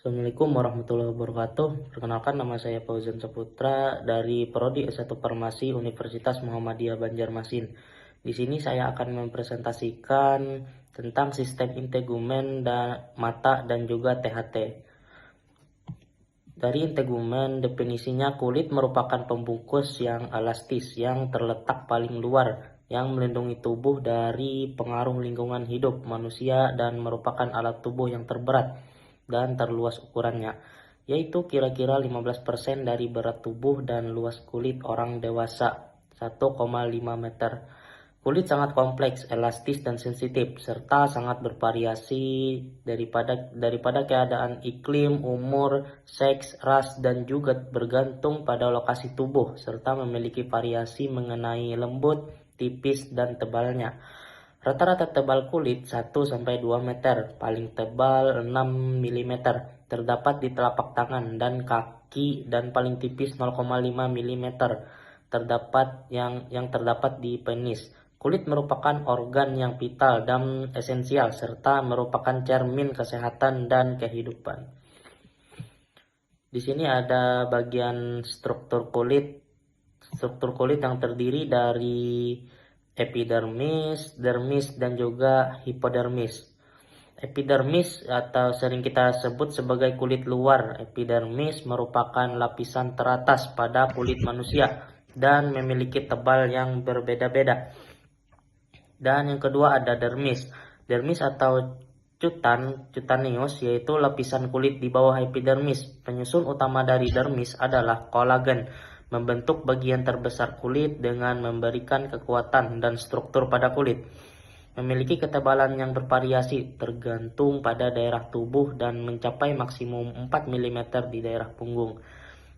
Assalamualaikum warahmatullahi wabarakatuh. Perkenalkan, nama saya Fauzan Saputra dari Prodi S1 Farmasi Universitas Muhammadiyah Banjarmasin. Di sini saya akan mempresentasikan tentang sistem integumen dan mata dan juga THT. Dari integumen, definisinya kulit merupakan pembungkus yang elastis yang terletak paling luar yang melindungi tubuh dari pengaruh lingkungan hidup manusia dan merupakan alat tubuh yang terberat dan terluas ukurannya, yaitu kira-kira 15% dari berat tubuh dan luas kulit orang dewasa 1,5 meter. Kulit sangat kompleks, elastis, dan sensitif, serta sangat bervariasi daripada keadaan iklim, umur, seks, ras, dan juga bergantung pada lokasi tubuh, serta memiliki variasi mengenai lembut, tipis, dan tebalnya. Rata-rata tebal kulit 1-2 meter, paling tebal 6 mm, terdapat di telapak tangan dan kaki, dan paling tipis 0,5 mm, terdapat yang terdapat di penis. Kulit merupakan organ yang vital dan esensial, serta merupakan cermin kesehatan dan kehidupan. Di sini ada bagian struktur kulit. Struktur kulit yang terdiri dari epidermis, dermis, dan juga hipodermis. Epidermis atau sering kita sebut sebagai kulit luar. Epidermis merupakan lapisan teratas pada kulit manusia dan memiliki tebal yang berbeda-beda. Dan yang kedua ada dermis. Dermis atau cutaneous yaitu lapisan kulit di bawah epidermis. Penyusun utama dari dermis adalah kolagen, membentuk bagian terbesar kulit dengan memberikan kekuatan dan struktur pada kulit. Memiliki ketebalan yang bervariasi tergantung pada daerah tubuh dan mencapai maksimum 4 mm di daerah punggung.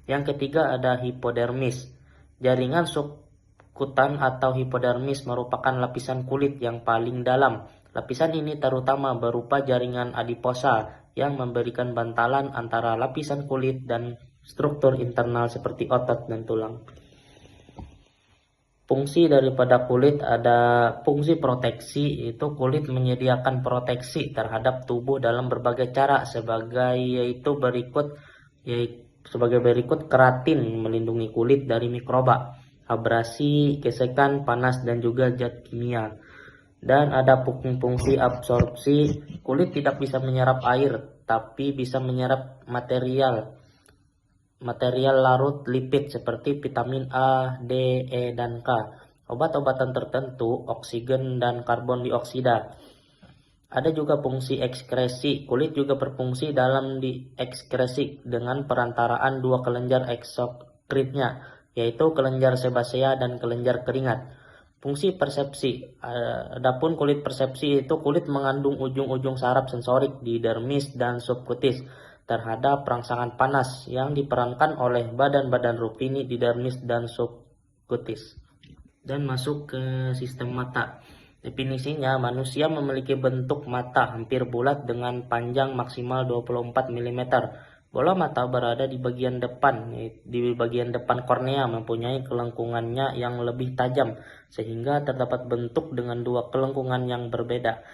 Yang ketiga ada hipodermis. Jaringan subkutan atau hipodermis merupakan lapisan kulit yang paling dalam. Lapisan ini terutama berupa jaringan adiposa yang memberikan bantalan antara lapisan kulit dan struktur internal seperti otot dan tulang. Fungsi daripada kulit ada fungsi proteksi, yaitu kulit menyediakan proteksi terhadap tubuh dalam berbagai cara sebagai berikut keratin melindungi kulit dari mikroba, abrasi, gesekan, panas, dan juga zat kimia. Dan ada fungsi absorpsi. Kulit tidak bisa menyerap air, tapi bisa menyerap material larut lipid seperti vitamin A, D, E, dan K, obat-obatan tertentu, oksigen, dan karbon dioksida. Ada juga fungsi ekskresi. Kulit juga berfungsi dalam diekskresi dengan perantaraan dua kelenjar eksokrinnya, yaitu kelenjar sebasea dan kelenjar keringat. Fungsi persepsi. Adapun kulit persepsi itu kulit mengandung ujung-ujung saraf sensorik di dermis dan subkutis terhadap rangsangan panas yang diperankan oleh badan-badan rufini di dermis dan subkutis. Dan masuk ke sistem mata. Definisinya, manusia memiliki bentuk mata hampir bulat dengan panjang maksimal 24 mm. Bola mata berada di bagian depan. Di bagian depan kornea mempunyai kelengkungannya yang lebih tajam, sehingga terdapat bentuk dengan dua kelengkungan yang berbeda.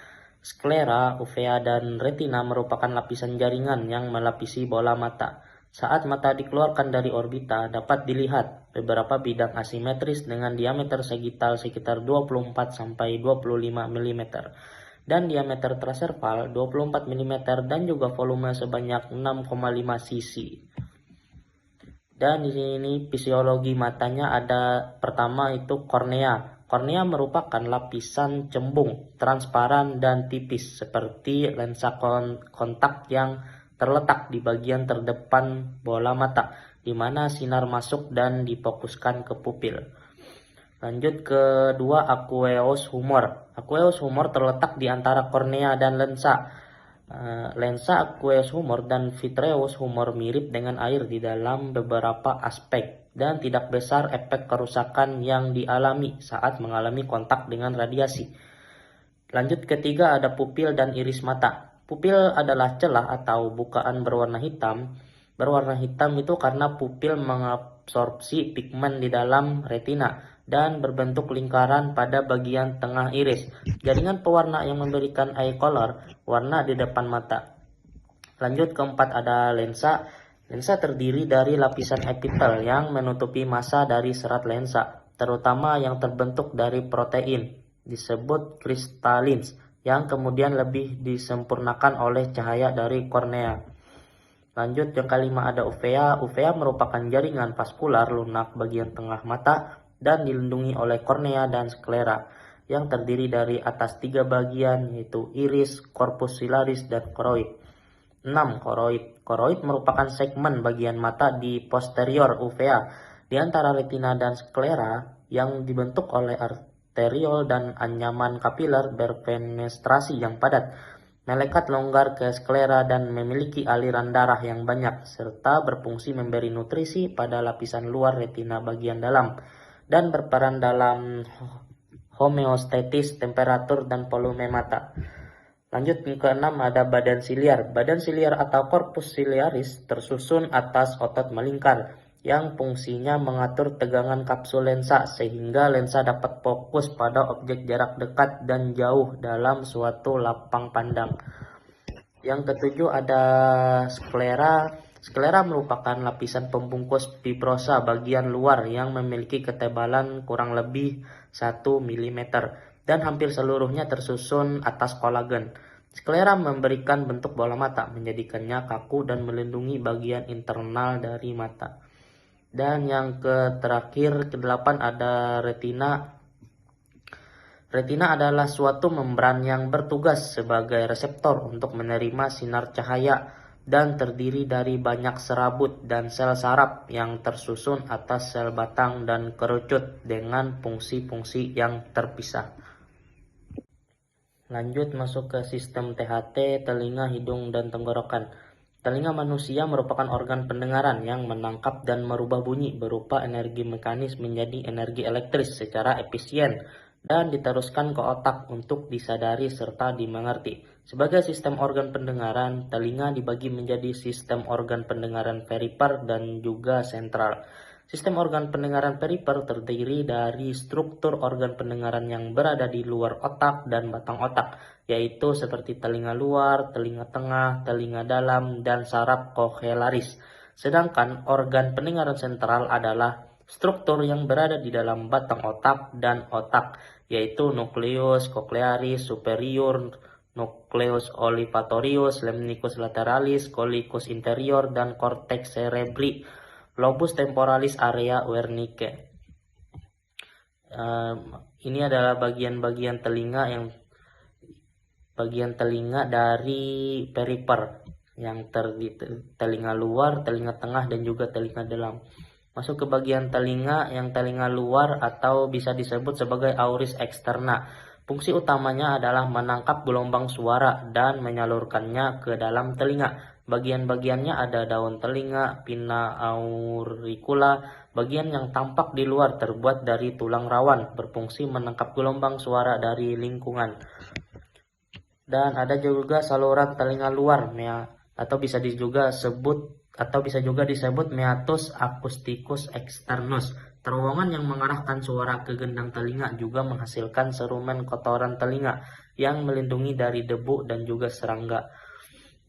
Sklera, uvea, dan retina merupakan lapisan jaringan yang melapisi bola mata. Saat mata dikeluarkan dari orbita, dapat dilihat beberapa bidang asimetris dengan diameter sagital sekitar 24-25 mm dan diameter traserval 24 mm dan juga volume sebanyak 6,5 cc. Dan di sini fisiologi matanya ada pertama itu kornea. Kornea merupakan lapisan cembung, transparan, dan tipis seperti lensa kontak yang terletak di bagian terdepan bola mata, di mana sinar masuk dan difokuskan ke pupil. Lanjut kedua, aqueous humor. Aqueous humor terletak di antara kornea dan lensa. Lensa aqueous humor dan vitreous humor mirip dengan air di dalam beberapa aspek dan tidak besar efek kerusakan yang dialami saat mengalami kontak dengan radiasi. Lanjut ketiga ada pupil dan iris mata. Pupil adalah celah atau bukaan berwarna hitam. Berwarna hitam itu karena pupil mengabsorpsi pigmen di dalam retina dan berbentuk lingkaran pada bagian tengah iris. Jaringan pewarna yang memberikan eye color, warna di depan mata. Lanjut keempat ada lensa. Lensa terdiri dari lapisan epitel yang menutupi massa dari serat lensa, terutama yang terbentuk dari protein, disebut kristalins, yang kemudian lebih disempurnakan oleh cahaya dari kornea. Lanjut yang kelima ada uvea. Uvea merupakan jaringan vaskular lunak bagian tengah mata dan dilindungi oleh kornea dan sklera, yang terdiri dari atas 3 bagian yaitu iris, corpus silaris, dan koroid. 6. Koroid. Koroid merupakan segmen bagian mata di posterior uvea di antara retina dan sklera yang dibentuk oleh arteriol dan anyaman kapiler berpenetrasi yang padat, melekat longgar ke sklera dan memiliki aliran darah yang banyak, serta berfungsi memberi nutrisi pada lapisan luar retina bagian dalam dan berperan dalam homeostatis temperatur dan volume mata. Lanjut yang keenam ada badan siliar. Badan siliar atau corpus ciliaris tersusun atas otot melingkar yang fungsinya mengatur tegangan kapsul lensa sehingga lensa dapat fokus pada objek jarak dekat dan jauh dalam suatu lapang pandang. Yang ketujuh ada sklera. Sklera merupakan lapisan pembungkus fibrosa bagian luar yang memiliki ketebalan kurang lebih 1 mm dan hampir seluruhnya tersusun atas kolagen. Sklera memberikan bentuk bola mata, menjadikannya kaku dan melindungi bagian internal dari mata. Dan yang terakhir, ke-8 ada retina. Retina adalah suatu membran yang bertugas sebagai reseptor untuk menerima sinar cahaya dan terdiri dari banyak serabut dan sel saraf yang tersusun atas sel batang dan kerucut dengan fungsi-fungsi yang terpisah. Lanjut masuk ke sistem THT, telinga, hidung, dan tenggorokan. Telinga manusia merupakan organ pendengaran yang menangkap dan merubah bunyi berupa energi mekanis menjadi energi elektris secara efisien dan diteruskan ke otak untuk disadari serta dimengerti. Sebagai sistem organ pendengaran, telinga dibagi menjadi sistem organ pendengaran perifer dan juga sentral. Sistem organ pendengaran perifer terdiri dari struktur organ pendengaran yang berada di luar otak dan batang otak, yaitu seperti telinga luar, telinga tengah, telinga dalam, dan saraf cochlearis. Sedangkan organ pendengaran sentral adalah struktur yang berada di dalam batang otak dan otak, yaitu nucleus cochlearis superior, nucleus olfactorius, lemnicus lateralis, collicus interior, dan cortex cerebri, lobus temporalis, area Wernicke. Ini adalah bagian-bagian telinga dari perifer yang terdiri telinga luar, telinga tengah, dan juga telinga dalam. Masuk ke bagian telinga yang telinga luar atau bisa disebut sebagai auris externa. Fungsi utamanya adalah menangkap gelombang suara dan menyalurkannya ke dalam telinga. Bagian-bagiannya ada daun telinga, pinna auricula. Bagian yang tampak di luar terbuat dari tulang rawan, berfungsi menangkap gelombang suara dari lingkungan. Dan ada juga saluran telinga luar, atau bisa juga disebut meatus acousticus externus. Terowongan yang mengarahkan suara ke gendang telinga juga menghasilkan serumen kotoran telinga yang melindungi dari debu dan juga serangga.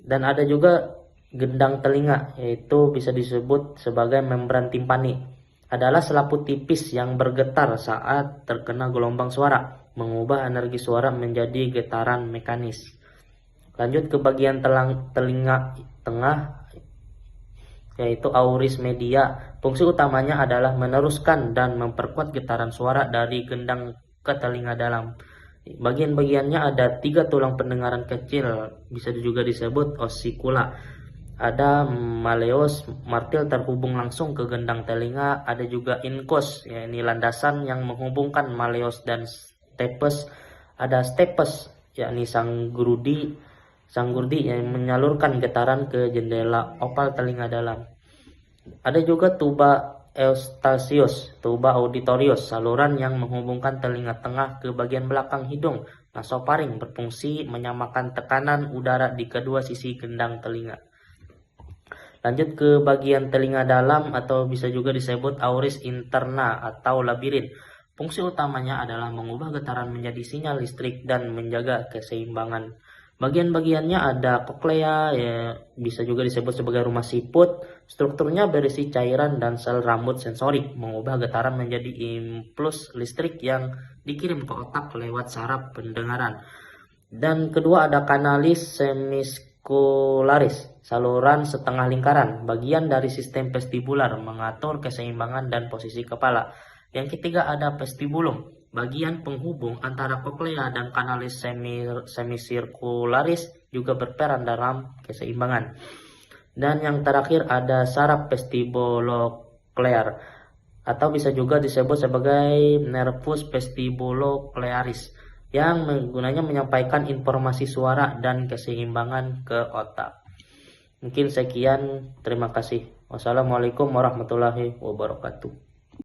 Dan ada juga gendang telinga, yaitu bisa disebut sebagai membran timpani. Adalah selaput tipis yang bergetar saat terkena gelombang suara, mengubah energi suara menjadi getaran mekanis. Lanjut ke bagian telinga tengah, yaitu auris media. Fungsi utamanya adalah meneruskan dan memperkuat getaran suara dari gendang ke telinga dalam. Bagian-bagiannya ada 3 tulang pendengaran kecil, bisa juga disebut osikula. Ada malleus martil terhubung langsung ke gendang telinga. Ada juga incus, yakni landasan yang menghubungkan malleus dan stapes. Ada stapes, yakni sanggurdi yang menyalurkan getaran ke jendela opal telinga dalam. Ada juga tuba eustachius, tuba auditorius, saluran yang menghubungkan telinga tengah ke bagian belakang hidung. Nasofaring berfungsi menyamakan tekanan udara di kedua sisi gendang telinga. Lanjut ke bagian telinga dalam atau bisa juga disebut auris interna atau labirin. Fungsi utamanya adalah mengubah getaran menjadi sinyal listrik dan menjaga keseimbangan. Bagian-bagiannya ada koklea, ya, bisa juga disebut sebagai rumah siput. Strukturnya berisi cairan dan sel rambut sensorik, mengubah getaran menjadi impuls listrik yang dikirim ke otak lewat saraf pendengaran. Dan kedua ada kanalis semicircularis, saluran setengah lingkaran, bagian dari sistem vestibular, mengatur keseimbangan dan posisi kepala. Yang ketiga ada vestibulum, bagian penghubung antara koklea dan kanalis semicircularis, juga berperan dalam keseimbangan. Dan yang terakhir ada saraf vestibuloclear, atau bisa juga disebut sebagai nervus vestibuloclearis, yang gunanya menyampaikan informasi suara dan keseimbangan ke otak. Mungkin sekian, terima kasih. Wassalamualaikum warahmatullahi wabarakatuh.